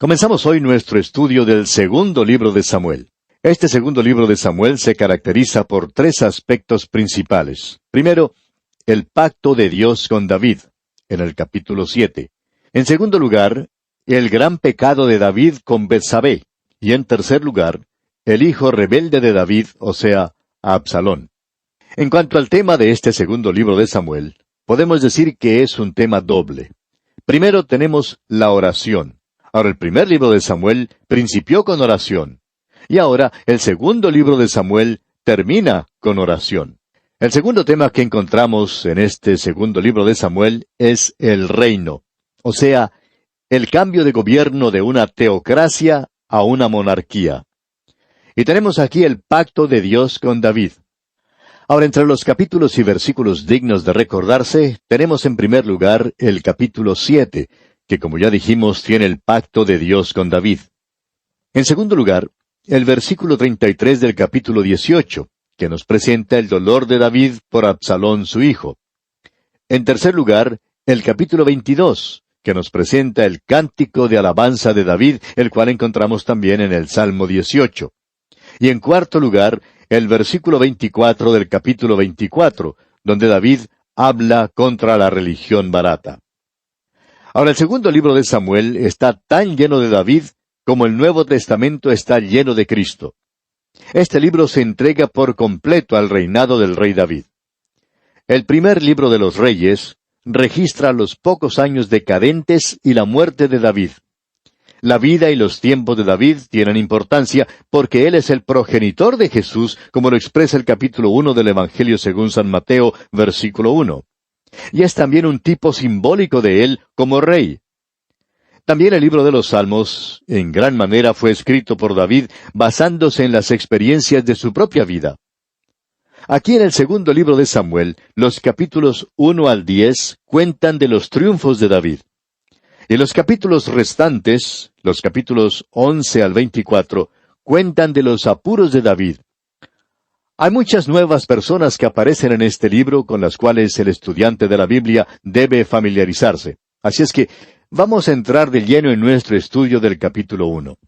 Comenzamos hoy nuestro estudio del segundo libro de Samuel. Este segundo libro de Samuel se caracteriza por tres aspectos principales. Primero, el pacto de Dios con David, en el capítulo 7. En segundo lugar, el gran pecado de David con Betsabé. Y en tercer lugar, el hijo rebelde de David, o sea, Absalón. En cuanto al tema de este segundo libro de Samuel, podemos decir que es un tema doble. Primero tenemos la oración. Ahora, el primer libro de Samuel principió con oración. Y ahora, el segundo libro de Samuel termina con oración. El segundo tema que encontramos en este segundo libro de Samuel es el reino. O sea, el cambio de gobierno de una teocracia a una monarquía. Y tenemos aquí el pacto de Dios con David. Ahora, entre los capítulos y versículos dignos de recordarse, tenemos en primer lugar el capítulo 7, que como ya dijimos tiene el pacto de Dios con David. En segundo lugar, el versículo 33 del capítulo 18, que nos presenta el dolor de David por Absalón su hijo. En tercer lugar, el capítulo 22, que nos presenta el cántico de alabanza de David, el cual encontramos también en el Salmo 18. Y en cuarto lugar, el versículo 24 del capítulo 24, donde David habla contra la religión barata. Ahora, el segundo libro de Samuel está tan lleno de David como el Nuevo Testamento está lleno de Cristo. Este libro se entrega por completo al reinado del rey David. El primer libro de los Reyes registra los pocos años decadentes y la muerte de David. La vida y los tiempos de David tienen importancia porque él es el progenitor de Jesús, como lo expresa el capítulo 1 del Evangelio según San Mateo, versículo 1. Y es también un tipo simbólico de él como rey. También el libro de los Salmos, en gran manera, fue escrito por David basándose en las experiencias de su propia vida. Aquí en el segundo libro de Samuel, los capítulos 1 al 10 cuentan de los triunfos de David. Y los capítulos restantes, los capítulos 11 al 24, cuentan de los apuros de David. Hay muchas nuevas personas que aparecen en este libro con las cuales el estudiante de la Biblia debe familiarizarse. Así es que vamos a entrar de lleno en nuestro estudio del capítulo 1.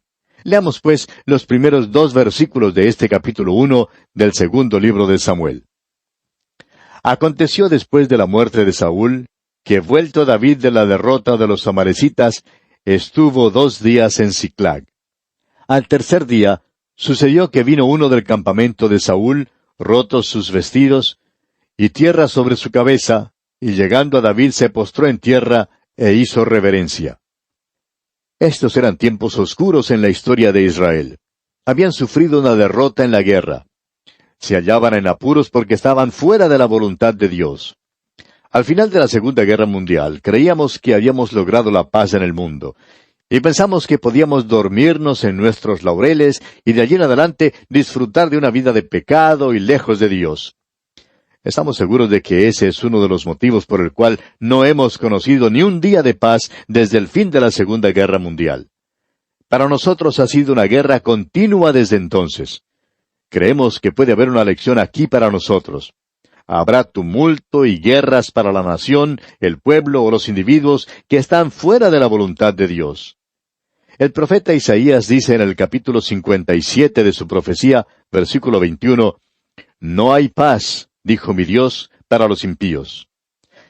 Leamos pues los primeros 2 versículos de este capítulo 1 del segundo libro de Samuel. Aconteció después de la muerte de Saúl, que vuelto David de la derrota de los amalecitas, estuvo 2 días en Siclag. Al tercer día, sucedió que vino uno del campamento de Saúl, rotos sus vestidos, y tierra sobre su cabeza, y llegando a David se postró en tierra, e hizo reverencia. Estos eran tiempos oscuros en la historia de Israel. Habían sufrido una derrota en la guerra. Se hallaban en apuros porque estaban fuera de la voluntad de Dios. Al final de la Segunda Guerra Mundial, creíamos que habíamos logrado la paz en el mundo, y pensamos que podíamos dormirnos en nuestros laureles y de allí en adelante disfrutar de una vida de pecado y lejos de Dios. Estamos seguros de que ese es uno de los motivos por el cual no hemos conocido ni un día de paz desde el fin de la Segunda Guerra Mundial. Para nosotros ha sido una guerra continua desde entonces. Creemos que puede haber una lección aquí para nosotros. Habrá tumulto y guerras para la nación, el pueblo o los individuos que están fuera de la voluntad de Dios. El profeta Isaías dice en el capítulo 57 de su profecía, versículo 21, «No hay paz, dijo mi Dios, para los impíos».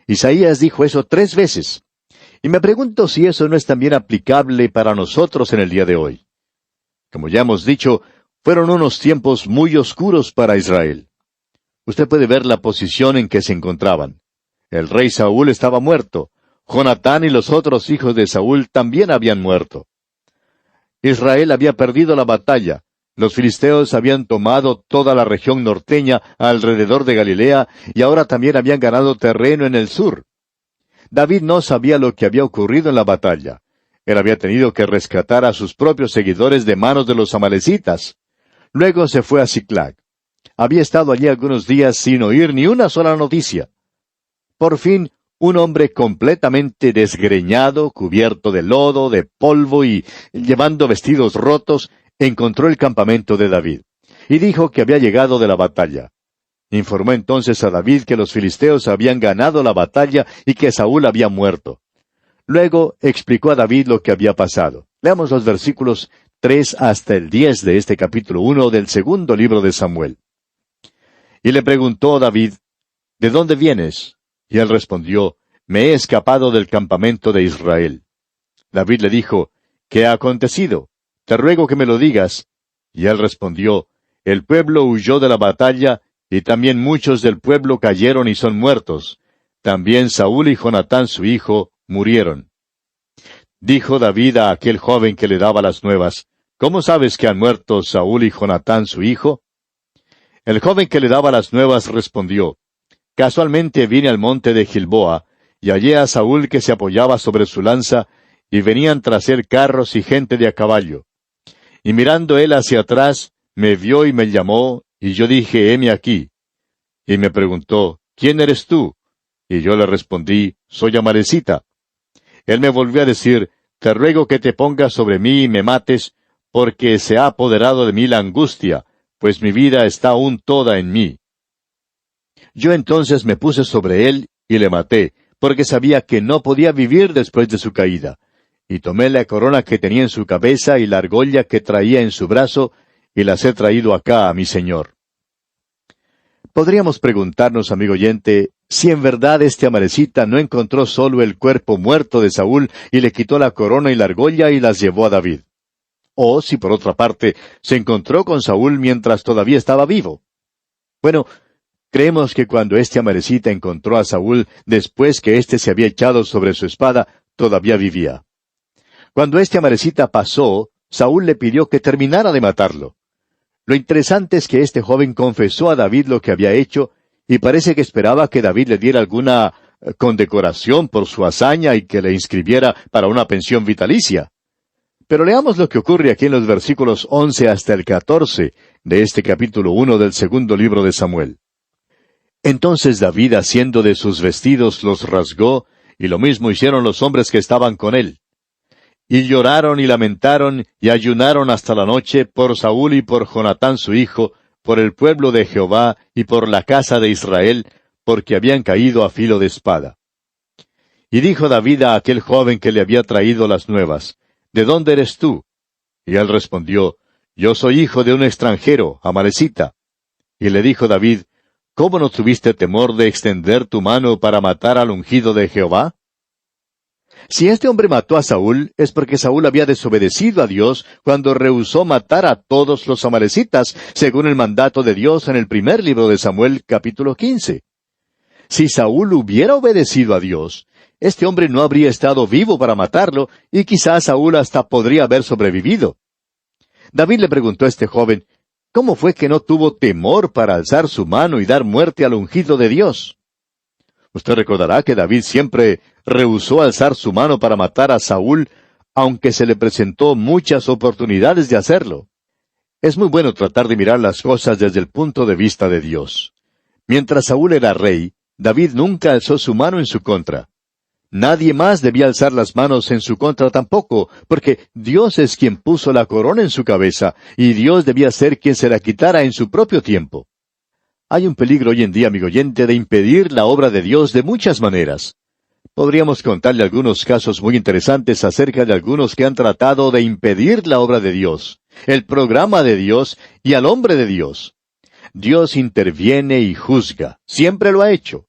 Isaías dijo eso 3 veces. Y me pregunto si eso no es también aplicable para nosotros en el día de hoy. Como ya hemos dicho, fueron unos tiempos muy oscuros para Israel. Usted puede ver la posición en que se encontraban. El rey Saúl estaba muerto. Jonatán y los otros hijos de Saúl también habían muerto. Israel había perdido la batalla. Los filisteos habían tomado toda la región norteña alrededor de Galilea y ahora también habían ganado terreno en el sur. David no sabía lo que había ocurrido en la batalla. Él había tenido que rescatar a sus propios seguidores de manos de los amalecitas. Luego se fue a Siclag. Había estado allí algunos días sin oír ni una sola noticia. Por fin, un hombre completamente desgreñado, cubierto de lodo, de polvo y llevando vestidos rotos, encontró el campamento de David, y dijo que había llegado de la batalla. Informó entonces a David que los filisteos habían ganado la batalla y que Saúl había muerto. Luego explicó a David lo que había pasado. Leamos los versículos 3 hasta el 10 de este capítulo 1 del segundo libro de Samuel. Y le preguntó David, ¿de dónde vienes? Y él respondió, me he escapado del campamento de Israel. David le dijo, ¿qué ha acontecido? Te ruego que me lo digas. Y él respondió, el pueblo huyó de la batalla, y también muchos del pueblo cayeron y son muertos. También Saúl y Jonatán su hijo murieron. Dijo David a aquel joven que le daba las nuevas, ¿cómo sabes que han muerto Saúl y Jonatán su hijo? El joven que le daba las nuevas respondió, casualmente vine al monte de Gilboa, y hallé a Saúl que se apoyaba sobre su lanza, y venían tras él carros y gente de a caballo. Y mirando él hacia atrás, me vio y me llamó, y yo dije, heme aquí. Y me preguntó, ¿quién eres tú? Y yo le respondí, soy Amalecita. Él me volvió a decir, te ruego que te pongas sobre mí y me mates, porque se ha apoderado de mí la angustia, pues mi vida está aún toda en mí. Yo entonces me puse sobre él y le maté, porque sabía que no podía vivir después de su caída. Y tomé la corona que tenía en su cabeza y la argolla que traía en su brazo, y las he traído acá a mi señor. Podríamos preguntarnos, amigo oyente, si en verdad este Amalecita no encontró solo el cuerpo muerto de Saúl y le quitó la corona y la argolla y las llevó a David. O si por otra parte se encontró con Saúl mientras todavía estaba vivo. Bueno, creemos que cuando este Amalecita encontró a Saúl después que éste se había echado sobre su espada, todavía vivía. Cuando este Amalecita pasó, Saúl le pidió que terminara de matarlo. Lo interesante es que este joven confesó a David lo que había hecho, y parece que esperaba que David le diera alguna condecoración por su hazaña y que le inscribiera para una pensión vitalicia. Pero leamos lo que ocurre aquí en los versículos 11 hasta el 14 de este capítulo 1 del segundo libro de Samuel. Entonces David, haciendo de sus vestidos, los rasgó, y lo mismo hicieron los hombres que estaban con él. Y lloraron y lamentaron y ayunaron hasta la noche por Saúl y por Jonatán su hijo, por el pueblo de Jehová y por la casa de Israel, porque habían caído a filo de espada. Y dijo David a aquel joven que le había traído las nuevas, ¿de dónde eres tú? Y él respondió, yo soy hijo de un extranjero, Amalecita. Y le dijo David, ¿cómo no tuviste temor de extender tu mano para matar al ungido de Jehová? Si este hombre mató a Saúl, es porque Saúl había desobedecido a Dios cuando rehusó matar a todos los amalecitas, según el mandato de Dios en el primer libro de Samuel, capítulo 15. Si Saúl hubiera obedecido a Dios, este hombre no habría estado vivo para matarlo, y quizás Saúl hasta podría haber sobrevivido. David le preguntó a este joven, ¿cómo fue que no tuvo temor para alzar su mano y dar muerte al ungido de Dios? Usted recordará que David siempre rehusó alzar su mano para matar a Saúl, aunque se le presentó muchas oportunidades de hacerlo. Es muy bueno tratar de mirar las cosas desde el punto de vista de Dios. Mientras Saúl era rey, David nunca alzó su mano en su contra. Nadie más debía alzar las manos en su contra tampoco, porque Dios es quien puso la corona en su cabeza, y Dios debía ser quien se la quitara en su propio tiempo. Hay un peligro hoy en día, amigo oyente, de impedir la obra de Dios de muchas maneras. Podríamos contarle algunos casos muy interesantes acerca de algunos que han tratado de impedir la obra de Dios, el programa de Dios y al hombre de Dios. Dios interviene y juzga, siempre lo ha hecho.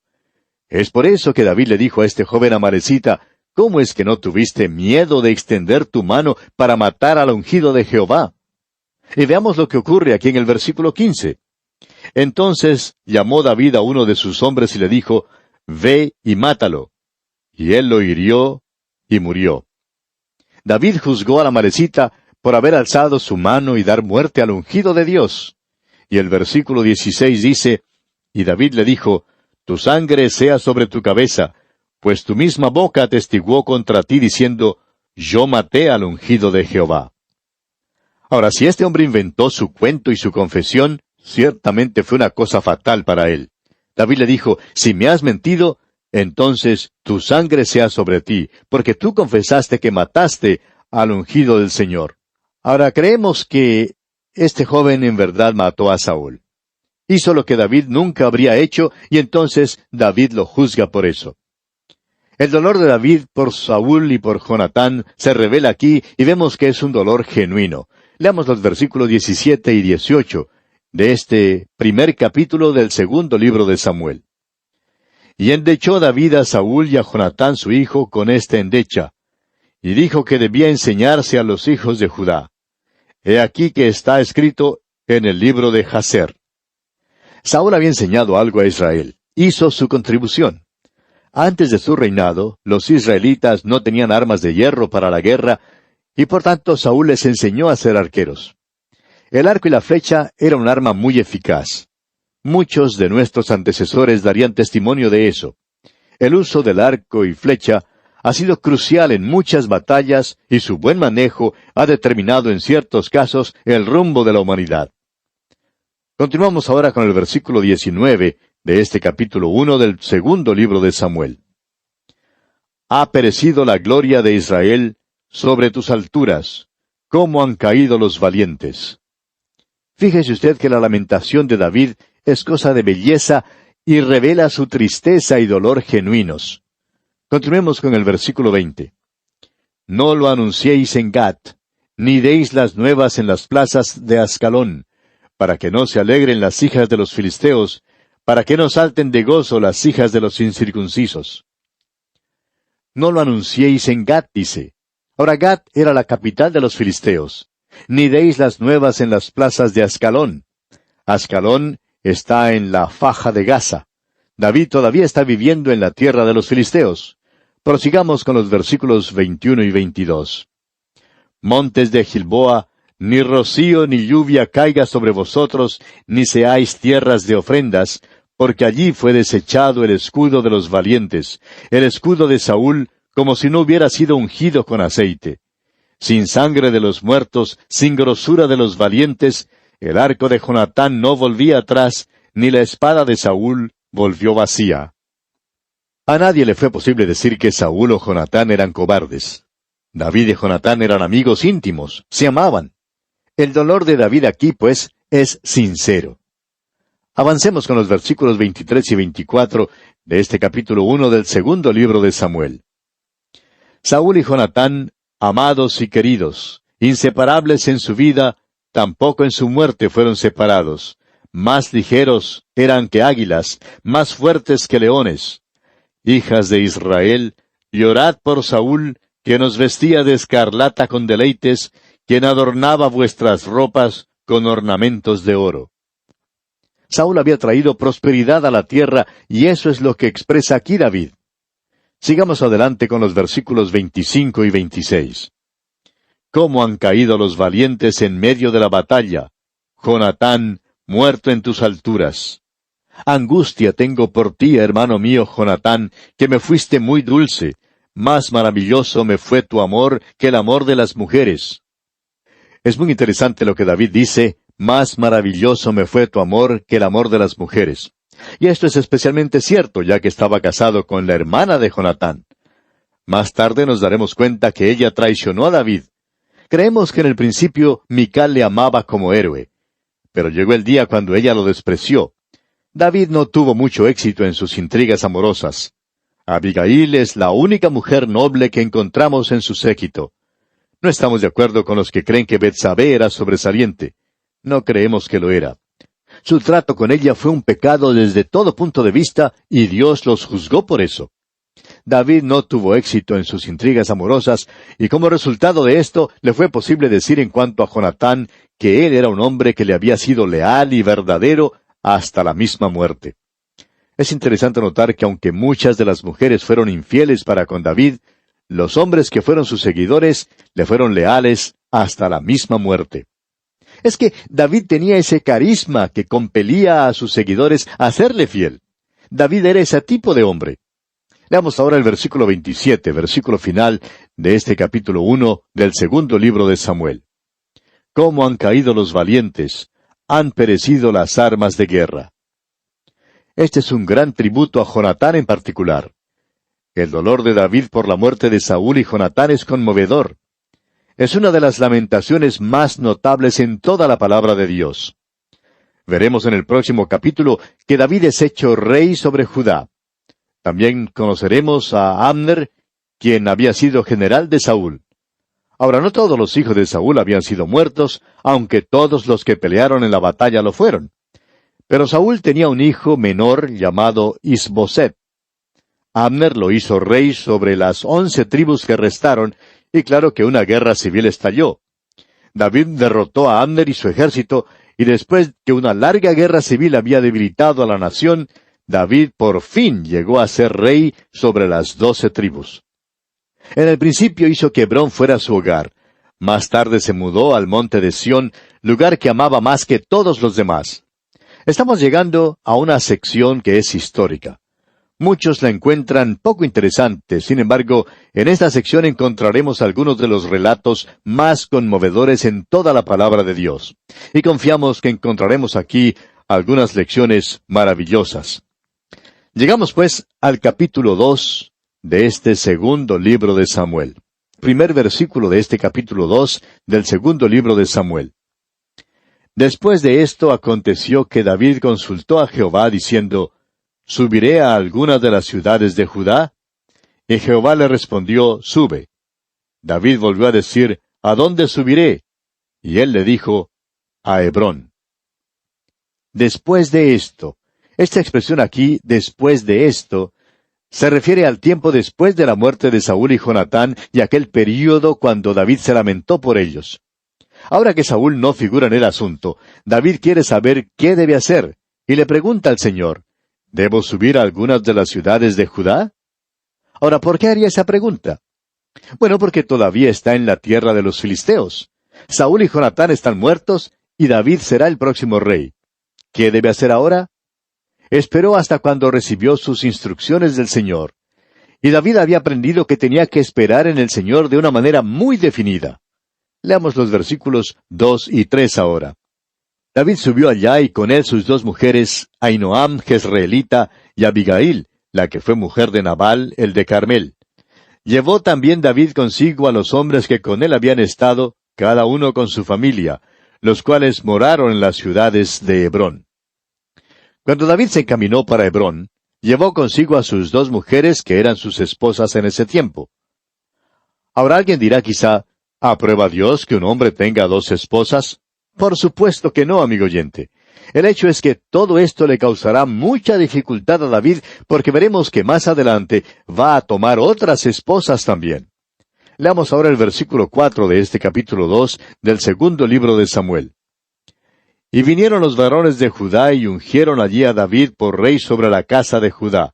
Es por eso que David le dijo a este joven Amalecita, ¿cómo es que no tuviste miedo de extender tu mano para matar al ungido de Jehová? Y veamos lo que ocurre aquí en el versículo 15. Entonces llamó David a uno de sus hombres y le dijo, ve y mátalo. Y él lo hirió y murió. David juzgó a la Amalecita por haber alzado su mano y dar muerte al ungido de Dios. Y el versículo 16 dice, y David le dijo, tu sangre sea sobre tu cabeza, pues tu misma boca atestiguó contra ti diciendo, yo maté al ungido de Jehová. Ahora, si este hombre inventó su cuento y su confesión, ciertamente fue una cosa fatal para él. David le dijo, si me has mentido, entonces tu sangre sea sobre ti, porque tú confesaste que mataste al ungido del Señor. Ahora creemos que este joven en verdad mató a Saúl. Hizo lo que David nunca habría hecho, y entonces David lo juzga por eso. El dolor de David por Saúl y por Jonatán se revela aquí y vemos que es un dolor genuino. Leamos los versículos 17 y 18 de este primer capítulo del segundo libro de Samuel. Y endechó David a Saúl y a Jonatán su hijo con esta endecha, y dijo que debía enseñarse a los hijos de Judá. He aquí que está escrito en el libro de Jaser. Saúl había enseñado algo a Israel. Hizo su contribución. Antes de su reinado, los israelitas no tenían armas de hierro para la guerra, y por tanto Saúl les enseñó a ser arqueros. El arco y la flecha era un arma muy eficaz. Muchos de nuestros antecesores darían testimonio de eso. El uso del arco y flecha ha sido crucial en muchas batallas y su buen manejo ha determinado en ciertos casos el rumbo de la humanidad. Continuamos ahora con el versículo 19 de este capítulo 1 del segundo libro de Samuel. Ha perecido la gloria de Israel sobre tus alturas, cómo han caído los valientes. Fíjese usted que la lamentación de David es cosa de belleza y revela su tristeza y dolor genuinos. Continuemos con el versículo 20. No lo anunciéis en Gat, ni deis las nuevas en las plazas de Ascalón, para que no se alegren las hijas de los filisteos, para que no salten de gozo las hijas de los incircuncisos. No lo anunciéis en Gat, dice. Ahora Gat era la capital de los filisteos. Ni deis las nuevas en las plazas de Ascalón. Ascalón está en la faja de Gaza. David todavía está viviendo en la tierra de los filisteos. Prosigamos con los versículos 21 y 22. Montes de Gilboa, ni rocío ni lluvia caiga sobre vosotros, ni seáis tierras de ofrendas, porque allí fue desechado el escudo de los valientes, el escudo de Saúl, como si no hubiera sido ungido con aceite. Sin sangre de los muertos, sin grosura de los valientes, el arco de Jonatán no volvía atrás, ni la espada de Saúl volvió vacía. A nadie le fue posible decir que Saúl o Jonatán eran cobardes. David y Jonatán eran amigos íntimos, se amaban. El dolor de David aquí, pues, es sincero. Avancemos con los versículos 23 y 24 de este capítulo 1 del segundo libro de Samuel. Saúl y Jonatán, amados y queridos, inseparables en su vida, tampoco en su muerte fueron separados. Más ligeros eran que águilas, más fuertes que leones. Hijas de Israel, llorad por Saúl, que nos vestía de escarlata con deleites, quien adornaba vuestras ropas con ornamentos de oro. Saúl había traído prosperidad a la tierra, y eso es lo que expresa aquí David. Sigamos adelante con los versículos 25 y 26. ¿Cómo han caído los valientes en medio de la batalla? Jonatán, muerto en tus alturas. Angustia tengo por ti, hermano mío Jonatán, que me fuiste muy dulce. Más maravilloso me fue tu amor que el amor de las mujeres. Es muy interesante lo que David dice, más maravilloso me fue tu amor que el amor de las mujeres. Y esto es especialmente cierto, ya que estaba casado con la hermana de Jonatán. Más tarde nos daremos cuenta que ella traicionó a David. Creemos que en el principio Mical le amaba como héroe, pero llegó el día cuando ella lo despreció. David no tuvo mucho éxito en sus intrigas amorosas. Abigail es la única mujer noble que encontramos en su séquito. No estamos de acuerdo con los que creen que Betsabé era sobresaliente. No creemos que lo era. Su trato con ella fue un pecado desde todo punto de vista, y Dios los juzgó por eso. David no tuvo éxito en sus intrigas amorosas, y como resultado de esto, le fue posible decir en cuanto a Jonatán que él era un hombre que le había sido leal y verdadero hasta la misma muerte. Es interesante notar que aunque muchas de las mujeres fueron infieles para con David, los hombres que fueron sus seguidores le fueron leales hasta la misma muerte. Es que David tenía ese carisma que compelía a sus seguidores a serle fiel. David era ese tipo de hombre. Leamos ahora el versículo 27, versículo final de este capítulo 1 del segundo libro de Samuel. ¿Cómo han caído los valientes? Han perecido las armas de guerra. Este es un gran tributo a Jonatán en particular. El dolor de David por la muerte de Saúl y Jonatán es conmovedor. Es una de las lamentaciones más notables en toda la palabra de Dios. Veremos en el próximo capítulo que David es hecho rey sobre Judá. También conoceremos a Abner, quien había sido general de Saúl. Ahora, no todos los hijos de Saúl habían sido muertos, aunque todos los que pelearon en la batalla lo fueron. Pero Saúl tenía un hijo menor llamado Isboset. Abner lo hizo rey sobre las 11 tribus que restaron, y claro que una guerra civil estalló. David derrotó a Abner y su ejército, y después que una larga guerra civil había debilitado a la nación, David por fin llegó a ser rey sobre las 12 tribus. En el principio hizo que Hebrón fuera su hogar. Más tarde se mudó al monte de Sión, lugar que amaba más que todos los demás. Estamos llegando a una sección que es histórica. Muchos la encuentran poco interesante, sin embargo, en esta sección encontraremos algunos de los relatos más conmovedores en toda la palabra de Dios. Y confiamos que encontraremos aquí algunas lecciones maravillosas. Llegamos pues al capítulo 2 de este segundo libro de Samuel. Primer versículo de este capítulo 2 del segundo libro de Samuel. Después de esto aconteció que David consultó a Jehová diciendo, ¿subiré a alguna de las ciudades de Judá? Y Jehová le respondió, sube. David volvió a decir, ¿a dónde subiré? Y él le dijo, a Hebrón. Después de esto. Esta expresión aquí, después de esto, se refiere al tiempo después de la muerte de Saúl y Jonatán y aquel período cuando David se lamentó por ellos. Ahora que Saúl no figura en el asunto, David quiere saber qué debe hacer, y le pregunta al Señor, ¿debo subir a algunas de las ciudades de Judá? Ahora, ¿por qué haría esa pregunta? Bueno, porque todavía está en la tierra de los filisteos. Saúl y Jonatán están muertos, y David será el próximo rey. ¿Qué debe hacer ahora? Esperó hasta cuando recibió sus instrucciones del Señor. Y David había aprendido que tenía que esperar en el Señor de una manera muy definida. Leamos los versículos 2 y 3 ahora. David subió allá y con él sus 2 mujeres, Ahinoam, jezreelita, y Abigail, la que fue mujer de Nabal, el de Carmel. Llevó también David consigo a los hombres que con él habían estado, cada uno con su familia, los cuales moraron en las ciudades de Hebrón. Cuando David se encaminó para Hebrón, llevó consigo a sus 2 mujeres que eran sus esposas en ese tiempo. Ahora alguien dirá quizá, ¿aprueba Dios que un hombre tenga 2 esposas? Por supuesto que no, amigo oyente. El hecho es que todo esto le causará mucha dificultad a David, porque veremos que más adelante va a tomar otras esposas también. Leamos ahora el versículo 4 de este capítulo 2 del segundo libro de Samuel. Y vinieron los varones de Judá y ungieron allí a David por rey sobre la casa de Judá.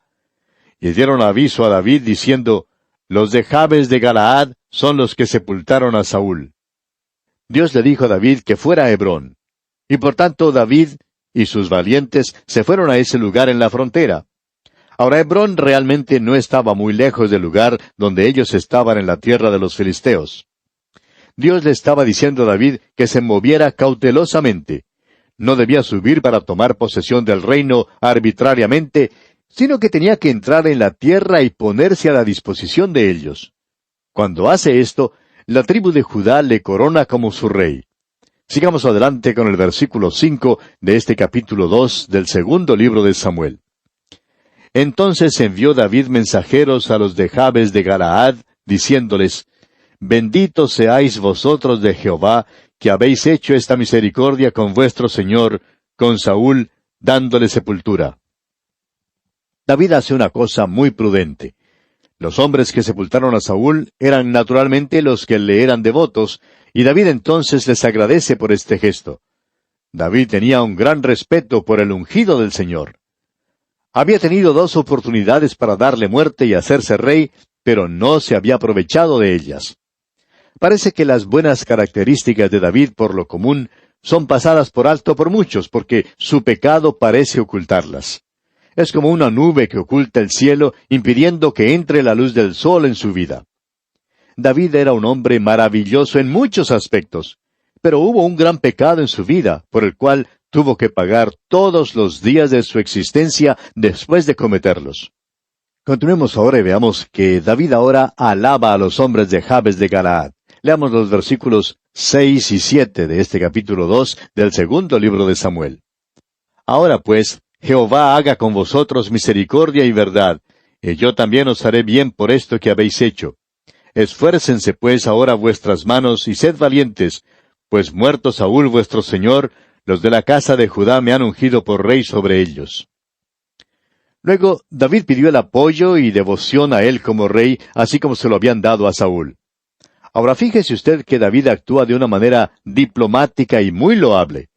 Y dieron aviso a David diciendo, los de Jabes de Galaad son los que sepultaron a Saúl. Dios le dijo a David que fuera a Hebrón. Y por tanto David y sus valientes se fueron a ese lugar en la frontera. Ahora Hebrón realmente no estaba muy lejos del lugar donde ellos estaban en la tierra de los filisteos. Dios le estaba diciendo a David que se moviera cautelosamente. No debía subir para tomar posesión del reino arbitrariamente, sino que tenía que entrar en la tierra y ponerse a la disposición de ellos. Cuando hace esto, la tribu de Judá le corona como su rey. Sigamos adelante con el versículo 5 de este capítulo 2 del segundo libro de Samuel. Entonces envió David mensajeros a los de Jabes de Galaad, diciéndoles, benditos seáis vosotros de Jehová, que habéis hecho esta misericordia con vuestro señor, con Saúl, dándole sepultura. David hace una cosa muy prudente. Los hombres que sepultaron a Saúl eran naturalmente los que le eran devotos, y David entonces les agradece por este gesto. David tenía un gran respeto por el ungido del Señor. Había tenido 2 oportunidades para darle muerte y hacerse rey, pero no se había aprovechado de ellas. Parece que las buenas características de David, por lo común, son pasadas por alto por muchos, porque su pecado parece ocultarlas. Es como una nube que oculta el cielo, impidiendo que entre la luz del sol en su vida. David era un hombre maravilloso en muchos aspectos, pero hubo un gran pecado en su vida, por el cual tuvo que pagar todos los días de su existencia después de cometerlos. Continuemos ahora y veamos que David ahora alaba a los hombres de Jabes de Galaad. Leamos los versículos 6 y 7 de este capítulo 2 del segundo libro de Samuel. Ahora pues, Jehová haga con vosotros misericordia y verdad, y yo también os haré bien por esto que habéis hecho. Esfuércense pues ahora vuestras manos y sed valientes, pues muerto Saúl vuestro señor, los de la casa de Judá me han ungido por rey sobre ellos. Luego, David pidió el apoyo y devoción a él como rey, así como se lo habían dado a Saúl. Ahora fíjese usted que David actúa de una manera diplomática y muy loable.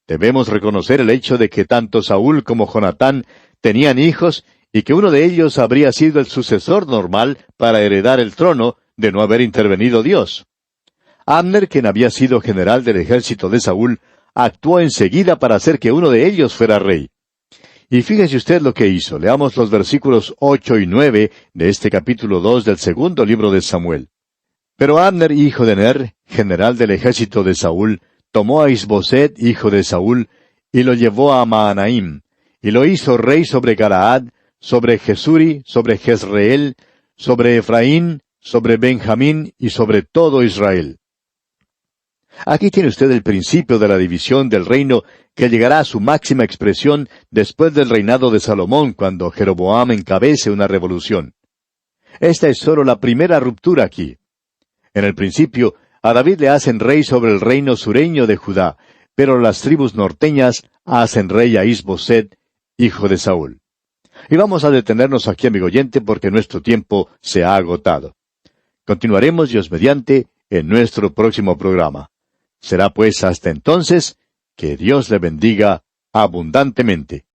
Debemos reconocer el hecho de que tanto Saúl como Jonatán tenían hijos y que uno de ellos habría sido el sucesor normal para heredar el trono de no haber intervenido Dios. Abner, quien había sido general del ejército de Saúl, actuó enseguida para hacer que uno de ellos fuera rey. Y fíjese usted lo que hizo. Leamos los versículos 8 y 9 de este capítulo 2 del segundo libro de Samuel. Pero Abner, hijo de Ner, general del ejército de Saúl, tomó a Isboset, hijo de Saúl, y lo llevó a Mahanaim, y lo hizo rey sobre Galaad, sobre Jesuri, sobre Jezreel, sobre Efraín, sobre Benjamín y sobre todo Israel. Aquí tiene usted el principio de la división del reino que llegará a su máxima expresión después del reinado de Salomón, cuando Jeroboam encabece una revolución. Esta es solo la primera ruptura aquí. En el principio, a David le hacen rey sobre el reino sureño de Judá, pero las tribus norteñas hacen rey a Isboset, hijo de Saúl. Y vamos a detenernos aquí, amigo oyente, porque nuestro tiempo se ha agotado. Continuaremos, Dios mediante, en nuestro próximo programa. Será pues hasta entonces que Dios le bendiga abundantemente.